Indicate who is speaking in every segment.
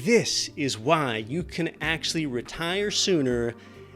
Speaker 1: this is why you can actually retire sooner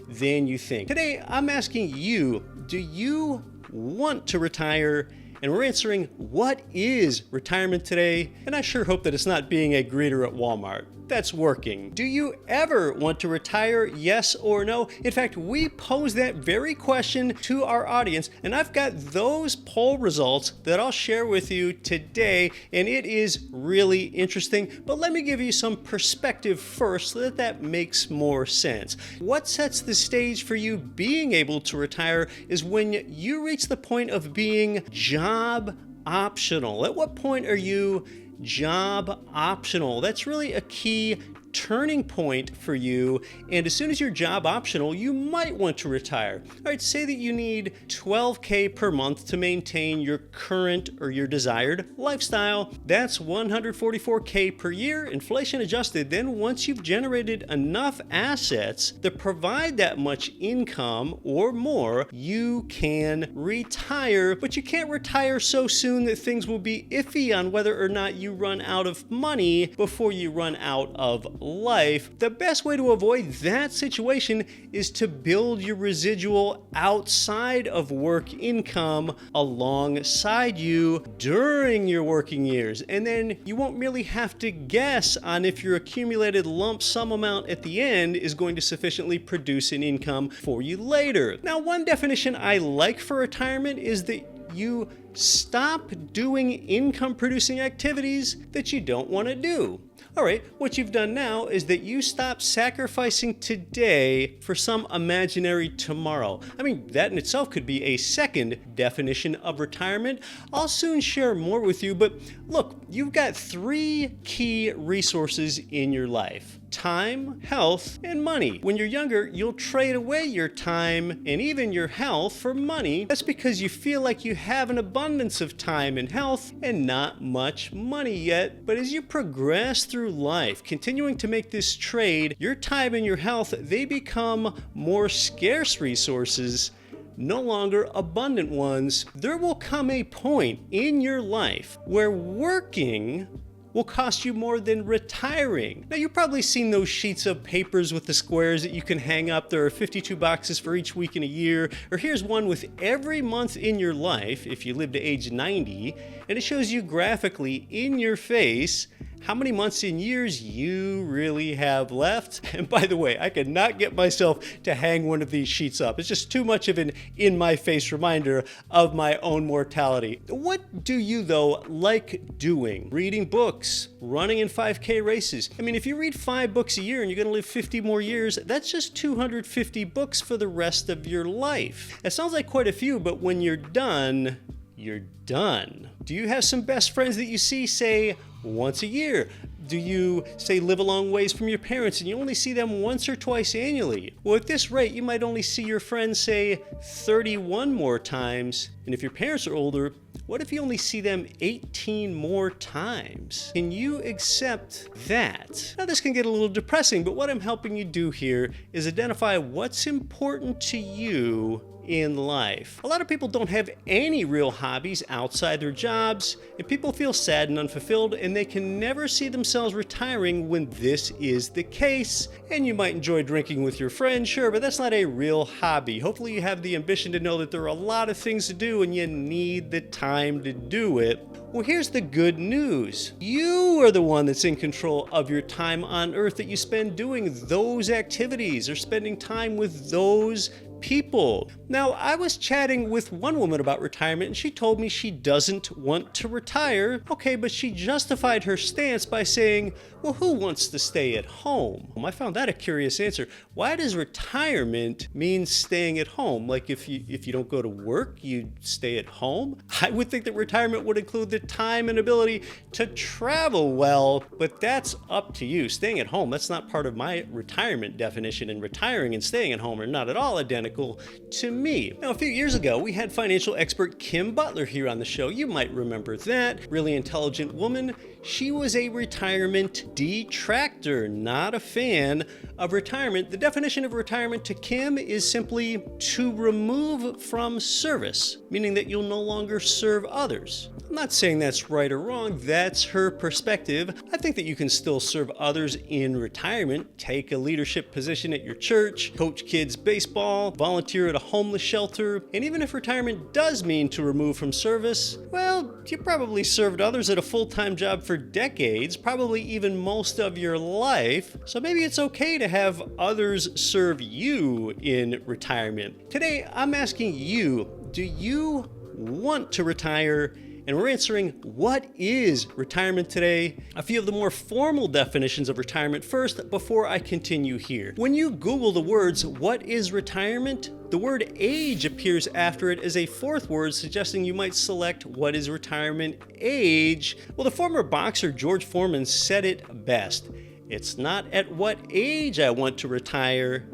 Speaker 1: than you think. Today, I'm asking you, do you want to retire? And we're answering, what is retirement today? And I sure hope that it's not being a greeter at Walmart. That's working. Do you ever want to retire? Yes or no? In fact, we pose that very question to our audience, and I've got those poll results that I'll share with you today, and it is really interesting. But let me give you some perspective first so that makes more sense. What sets the stage for you being able to retire is when you reach the point of being job optional. At what point are you job optional? That's really a key turning point for you, and as soon as you're job optional, you might want to retire. All right, say that you need $12K per month to maintain your current or your desired lifestyle. That's $144K per year, inflation adjusted. Then once you've generated enough assets to provide that much income or more, you can retire. But you can't retire so soon that things will be iffy on whether or not you run out of money before you run out of life. The best way to avoid that situation is to build your residual outside of work income alongside you during your working years. And then you won't really have to guess on if your accumulated lump sum amount at the end is going to sufficiently produce an income for you later. Now, one definition I like for retirement is that you stop doing income producing activities that you don't want to do. All right, what you've done now is that you stop sacrificing today for some imaginary tomorrow. I mean, that in itself could be a second definition of retirement. I'll soon share more with you, but look, you've got three key resources in your life: time, health, and money. When you're younger, you'll trade away your time and even your health for money. That's because you feel like you have an abundance of time and health and not much money yet. But as you progress through life, continuing to make this trade, your time and your health, they become more scarce resources, no longer abundant ones. There will come a point in your life where working will cost you more than retiring. Now, you've probably seen those sheets of papers with the squares that you can hang up. There are 52 boxes for each week in a year. Or here's one with every month in your life, if you live to age 90, and it shows you graphically in your face how many months and years you really have left. And by the way, I could not get myself to hang one of these sheets up. It's just too much of an in-my-face reminder of my own mortality. What do you, though, like doing? Reading books, running in 5K races. I mean, if you read 5 books a year and you're gonna live 50 more years, that's just 250 books for the rest of your life. It sounds like quite a few, but when you're done, you're done. Do you have some best friends that you see, say, once a year? Do you, say, live a long ways from your parents and you only see them once or twice annually? Well, at this rate, you might only see your friends, say, 31 more times. And if your parents are older, what if you only see them 18 more times? Can you accept that? Now, this can get a little depressing, but what I'm helping you do here is identify what's important to you in life. A lot of people don't have any real hobbies outside their jobs, and people feel sad and unfulfilled, and they can never see themselves retiring when this is the case. And you might enjoy drinking with your friends, sure, but that's not a real hobby. Hopefully you have the ambition to know that there are a lot of things to do and you need the time to do it. Well, here's the good news. You are the one that's in control of your time on earth that you spend doing those activities or spending time with those people. Now, I was chatting with one woman about retirement and she told me she doesn't want to retire. Okay, but she justified her stance by saying, well, who wants to stay at home? I found that a curious answer. Why does retirement mean staying at home? Like if you don't go to work, you stay at home? I would think that retirement would include the time and ability to travel well, but that's up to you. Staying at home, that's not part of my retirement definition, and retiring and staying at home are not at all identical to me. Now, a few years ago, we had financial expert Kim Butler here on the show. You might remember that. Really intelligent woman. She was a retirement detractor, not a fan of retirement. The definition of retirement to Kim is simply to remove from service, meaning that you'll no longer serve others. I'm not saying that's right or wrong, that's her perspective. I think that you can still serve others in retirement, take a leadership position at your church, coach kids baseball, volunteer at a homeless shelter, and even if retirement does mean to remove from service, well, you probably served others at a full-time job for decades, probably even most of your life, so maybe it's okay to have others serve you in retirement. Today, I'm asking you, do you want to retire? And we're answering, what is retirement today? A few of the more formal definitions of retirement first before I continue here. When you Google the words, what is retirement? The word age appears after it as a fourth word, suggesting you might select what is retirement age. Well, the former boxer George Foreman said it best. It's not at what age I want to retire,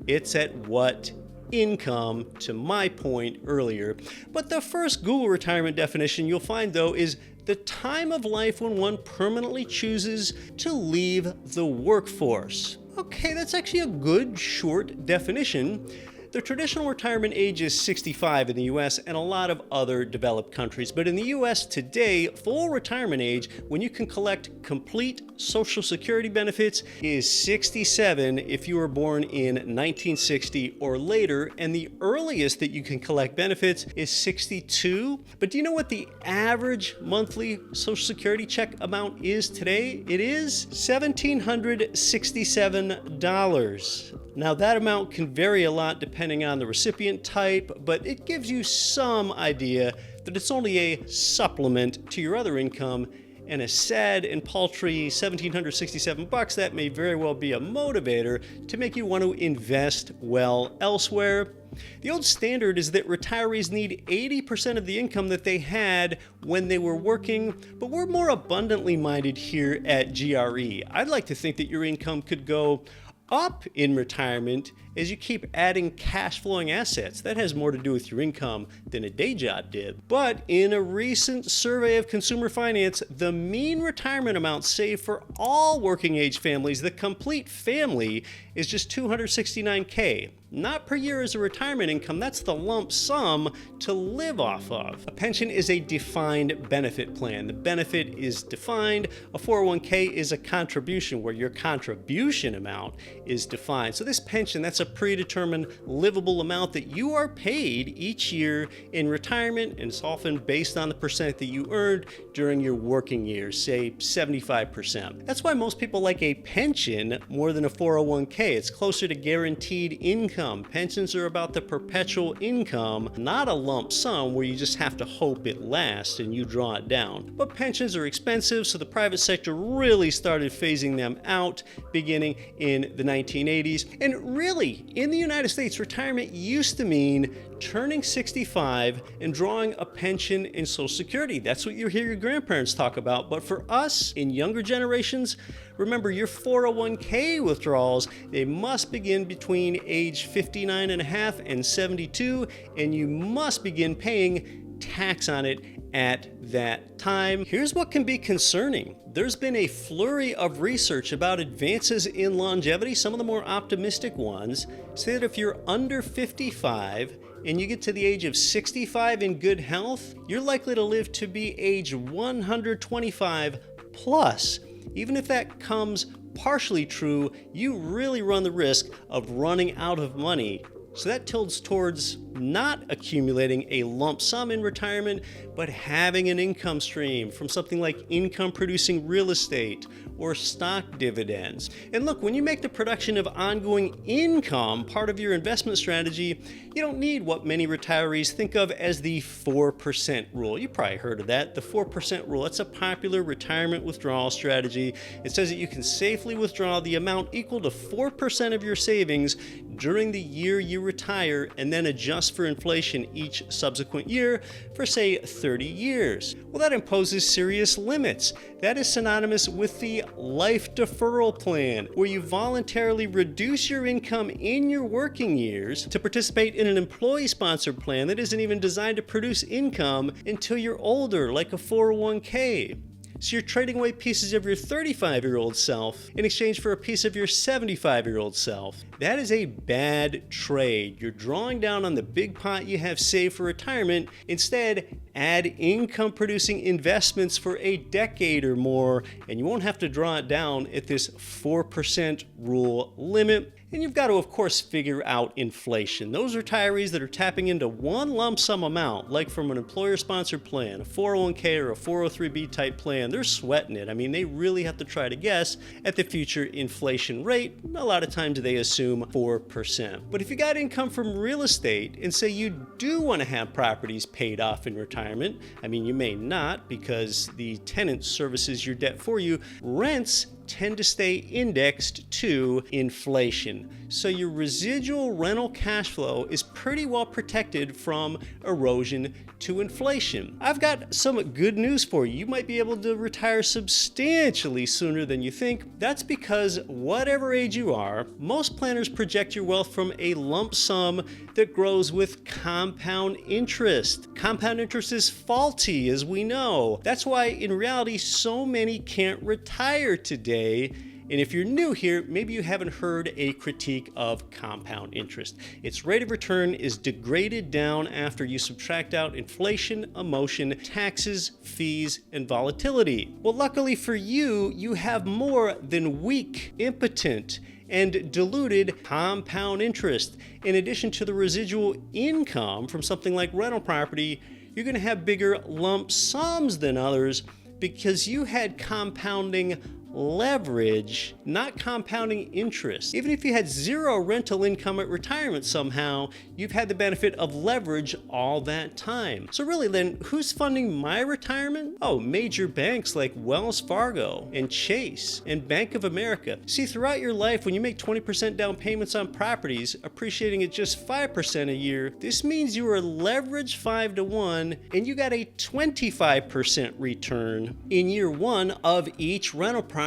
Speaker 1: it's at what income, to my point earlier. But the first Google retirement definition you'll find, though, is the time of life when one permanently chooses to leave the workforce. Okay, that's actually a good short definition. The traditional retirement age is 65 in the US and a lot of other developed countries. But in the US today, full retirement age, when you can collect complete Social Security benefits, is 67 if you were born in 1960 or later, and the earliest that you can collect benefits is 62. But do you know what the average monthly Social Security check amount is today? It is $1,767. Now that amount can vary a lot depending on the recipient type, but it gives you some idea that it's only a supplement to your other income, and a sad and paltry $1,767, that may very well be a motivator to make you want to invest well elsewhere. The old standard is that retirees need 80% of the income that they had when they were working, but we're more abundantly minded here at GRE. I'd like to think that your income could go up in retirement as you keep adding cash flowing assets. That has more to do with your income than a day job did. But in a recent survey of consumer finance, the mean retirement amount saved for all working age families, the complete family, is just $269K. Not per year as a retirement income, that's the lump sum to live off of. A pension is a defined benefit plan. The benefit is defined. A 401k is a contribution where your contribution amount is defined. So this pension, that's a predetermined livable amount that you are paid each year in retirement, and it's often based on the percent that you earned during your working years, say 75%. That's why most people like a pension more than a 401k. It's closer to guaranteed income. Pensions are about the perpetual income, not a lump sum where you just have to hope it lasts and you draw it down. But pensions are expensive, so the private sector really started phasing them out beginning in the 1980s. And really, in the United States, retirement used to mean turning 65 and drawing a pension in Social Security. That's what you hear your grandparents talk about. But for us, in younger generations, remember your 401k withdrawals, they must begin between age 59 and a half and 72, and you must begin paying tax on it at that time. Here's what can be concerning. There's been a flurry of research about advances in longevity. Some of the more optimistic ones say that if you're under 55 and you get to the age of 65 in good health, you're likely to live to be age 125 plus. Even if that comes partially true, you really run the risk of running out of money. So that tilts towards not accumulating a lump sum in retirement, but having an income stream from something like income producing real estate or stock dividends. And look, when you make the production of ongoing income part of your investment strategy, you don't need what many retirees think of as the 4% rule. You probably heard of that, the 4% rule. It's a popular retirement withdrawal strategy. It says that you can safely withdraw the amount equal to 4% of your savings during the year you retire and then adjust for inflation each subsequent year for, say, 30 years. Well, that imposes serious limits. That is synonymous with the life deferral plan, where you voluntarily reduce your income in your working years to participate in an employee-sponsored plan that isn't even designed to produce income until you're older, like a 401k. So you're trading away pieces of your 35-year-old self in exchange for a piece of your 75-year-old self. That is a bad trade. You're drawing down on the big pot you have saved for retirement. Instead, add income-producing investments for a decade or more, and you won't have to draw it down at this 4% rule limit. And you've got to, of course, figure out inflation. Those retirees that are tapping into one lump sum amount, like from an employer-sponsored plan, a 401k or a 403b type plan, they're sweating it. I mean, they really have to try to guess at the future inflation rate. A lot of times they assume 4%. But if you got income from real estate and say you do want to have properties paid off in retirement, I mean, you may not because the tenant services your debt for you, rents tend to stay indexed to inflation. So your residual rental cash flow is pretty well protected from erosion to inflation. I've got some good news for you. You might be able to retire substantially sooner than you think. That's because whatever age you are, most planners project your wealth from a lump sum that grows with compound interest. Compound interest is faulty, as we know. That's why in reality, so many can't retire today. And if you're new here, maybe you haven't heard a critique of compound interest. Its rate of return is degraded down after you subtract out inflation, emotion, taxes, fees, and volatility. Well, luckily for you, you have more than weak, impotent, and diluted compound interest. In addition to the residual income from something like rental property, you're going to have bigger lump sums than others because you had compounding leverage, not compounding interest. Even if you had zero rental income at retirement somehow, you've had the benefit of leverage all that time. So really then, who's funding my retirement? Oh, major banks like Wells Fargo and Chase and Bank of America. See, throughout your life, when you make 20% down payments on properties, appreciating at just 5% a year, this means you are leveraged 5 to 1 and you got a 25% return in year one of each rental property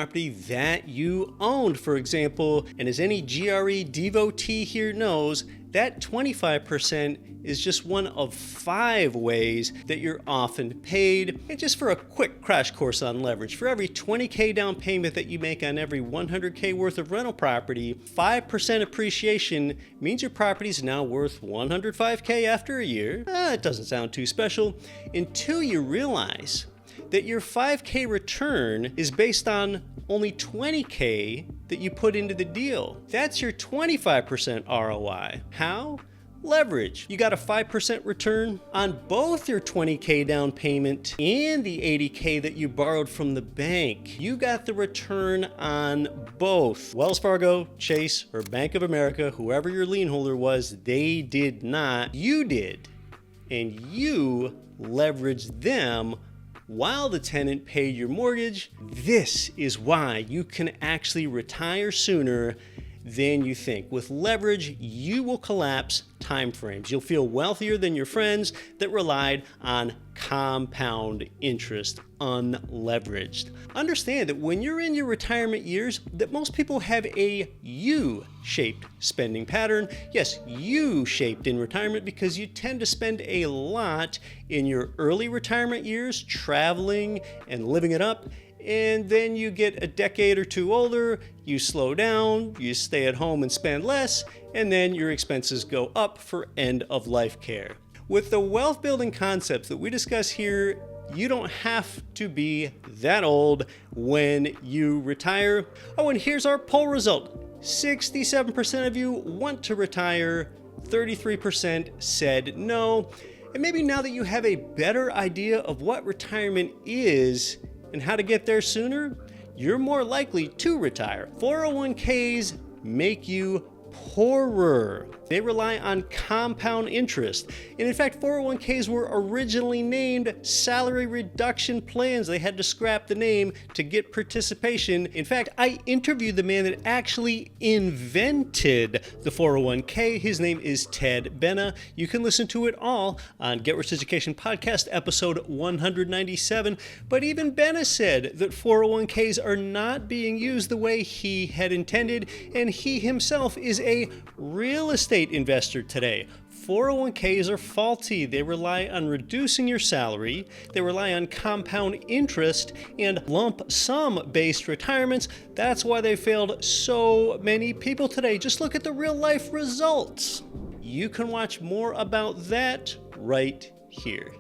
Speaker 1: that you owned, for example. And as any GRE devotee here knows, that 25% is just one of 5 ways that you're often paid. And just for a quick crash course on leverage, for every 20K down payment that you make on every 100K worth of rental property, 5% appreciation means your property is now worth 105K after a year. It doesn't sound too special until you realize that your 5K return is based on only 20K that you put into the deal. That's your 25% ROI. How? Leverage. You got a 5% return on both your 20K down payment and the 80K that you borrowed from the bank. You got the return on both. Wells Fargo, Chase, or Bank of America, whoever your lien holder was, they did not. You did. And you leveraged them while the tenant paid your mortgage. This is why you can actually retire sooner than you think. With leverage, you will collapse timeframes. You'll feel wealthier than your friends that relied on compound interest, unleveraged. Understand that when you're in your retirement years, that most people have a U-shaped spending pattern. Yes, U-shaped in retirement because you tend to spend a lot in your early retirement years traveling and living it up. And then you get a decade or two older, you slow down, you stay at home and spend less, and then your expenses go up for end-of-life care. With the wealth building concepts that we discuss here, you don't have to be that old when you retire. Oh, and here's our poll result. 67% of you want to retire, 33% said no. And maybe now that you have a better idea of what retirement is and how to get there sooner, you're more likely to retire. 401ks make you poorer. They rely on compound interest. And in fact, 401ks were originally named salary reduction plans. They had to scrap the name to get participation. In fact, I interviewed the man that actually invented the 401k. His name is Ted Benna. You can listen to it all on Get Rich Education Podcast, episode 197. But even Benna said that 401ks are not being used the way he had intended, and he himself is a real estate investor today. 401ks are faulty. They rely on reducing your salary, they rely on compound interest and lump sum based retirements. That's why they failed so many people today. Just look at the real life results. You can watch more about that right here.